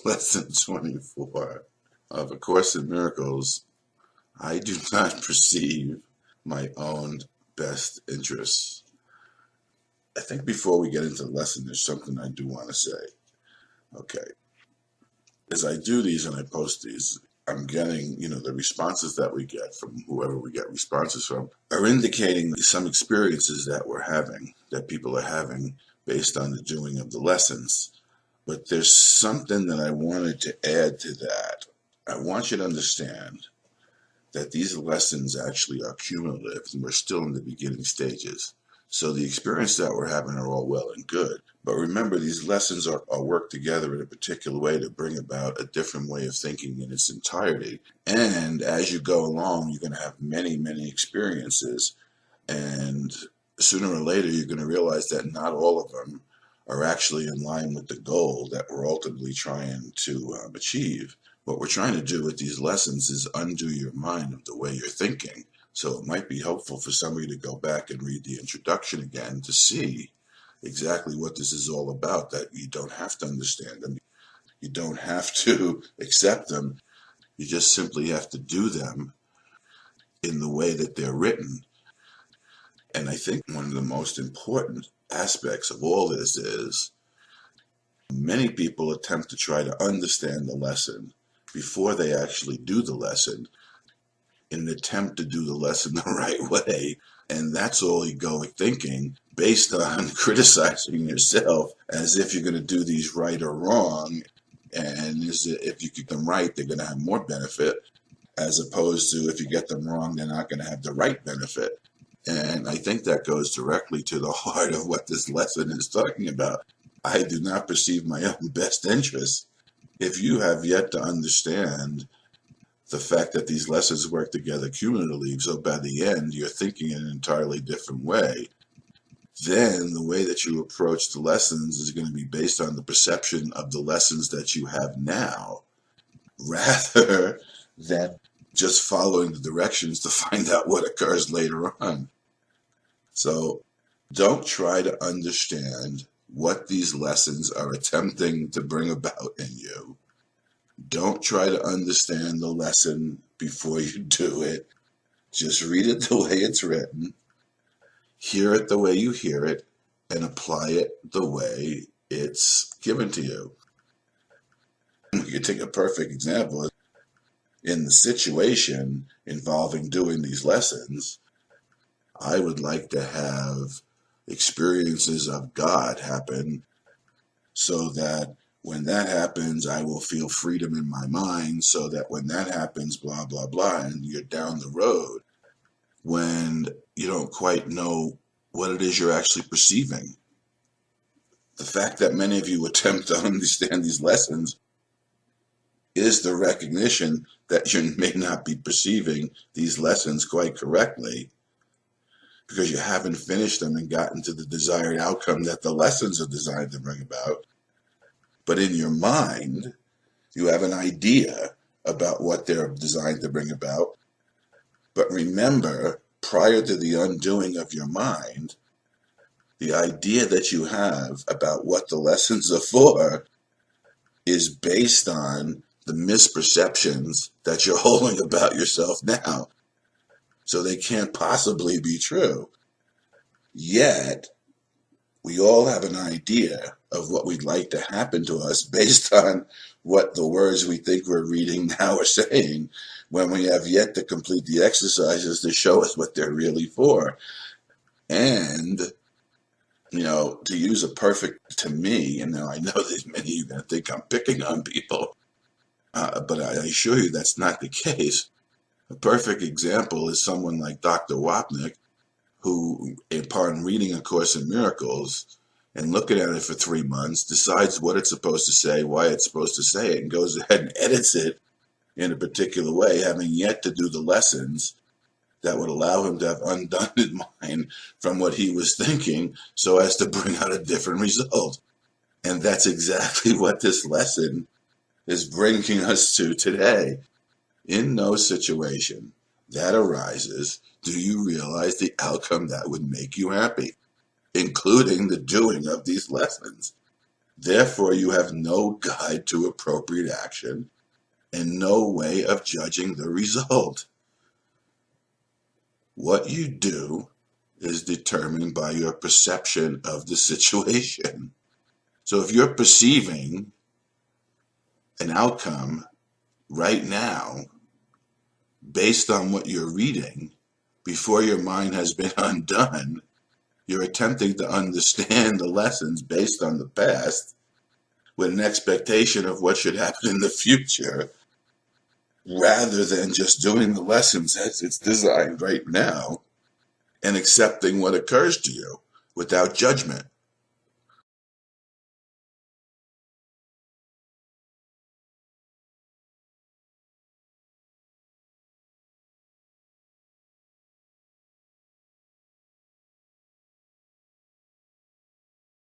Lesson 24 of A Course in Miracles. I do not perceive my own best interests. I think before we get into the lesson, there's something I do want to say. Okay. As I do these and I post these, I'm getting, the responses that we get from whoever we get responses from are indicating some experiences that we're having, that people are having based on the doing of the lessons. But there's something that I wanted to add to that. I want you to understand that these lessons actually are cumulative and we're still in the beginning stages. So the experience that we're having are all well and good. But remember, these lessons are worked together in a particular way to bring about a different way of thinking in its entirety. And as you go along, you're going to have many, many experiences. And sooner or later, you're going to realize that not all of them are actually in line with the goal that we're ultimately trying to achieve. What we're trying to do with these lessons is undo your mind of the way you're thinking. So it might be helpful for somebody to go back and read the introduction again to see exactly what this is all about, that you don't have to understand them. You don't have to accept them. You just simply have to do them in the way that they're written. And I think one of the most important aspects of all this is many people attempt to try to understand the lesson before they actually do the lesson in an attempt to do the lesson the right way. And that's all egoic thinking based on criticizing yourself as if you're going to do these right or wrong. And if you get them right, they're going to have more benefit, as opposed to if you get them wrong, they're not going to have the right benefit. And I think that goes directly to the heart of what this lesson is talking about. I do not perceive my own best interest. If you have yet to understand the fact that these lessons work together cumulatively, so by the end you're thinking in an entirely different way, then the way that you approach the lessons is going to be based on the perception of the lessons that you have now, rather than just following the directions to find out what occurs later on. So don't try to understand what these lessons are attempting to bring about in you. Don't try to understand the lesson before you do it. Just read it the way it's written, hear it the way you hear it, and apply it the way it's given to you. We could take a perfect example. In the situation involving doing these lessons, I would like to have experiences of God happen so that when that happens, I will feel freedom in my mind, so that when that happens, blah, blah, blah, and you're down the road when you don't quite know what it is you're actually perceiving. The fact that many of you attempt to understand these lessons is the recognition that you may not be perceiving these lessons quite correctly, because you haven't finished them and gotten to the desired outcome that the lessons are designed to bring about. But in your mind, you have an idea about what they're designed to bring about. But remember, prior to the undoing of your mind, the idea that you have about what the lessons are for is based on the misperceptions that you're holding about yourself now. So they can't possibly be true. Yet, we all have an idea of what we'd like to happen to us based on what the words we think we're reading now are saying, when we have yet to complete the exercises to show us what they're really for. And, to use a perfect, to me, and now I know that many of you are going to think I'm picking on people, but I assure you that's not the case. A perfect example is someone like Dr. Wapnick, who, upon reading A Course in Miracles and looking at it for 3 months, decides what it's supposed to say, why it's supposed to say it, and goes ahead and edits it in a particular way, having yet to do the lessons that would allow him to have undone his mind from what he was thinking so as to bring out a different result. And that's exactly what this lesson is bringing us to today. In no situation that arises do you realize the outcome that would make you happy, including the doing of these lessons. Therefore, you have no guide to appropriate action and no way of judging the result. What you do is determined by your perception of the situation. So if you're perceiving an outcome right now based on what you're reading, before your mind has been undone, you're attempting to understand the lessons based on the past with an expectation of what should happen in the future, rather than just doing the lessons as it's designed right now and accepting what occurs to you without judgment.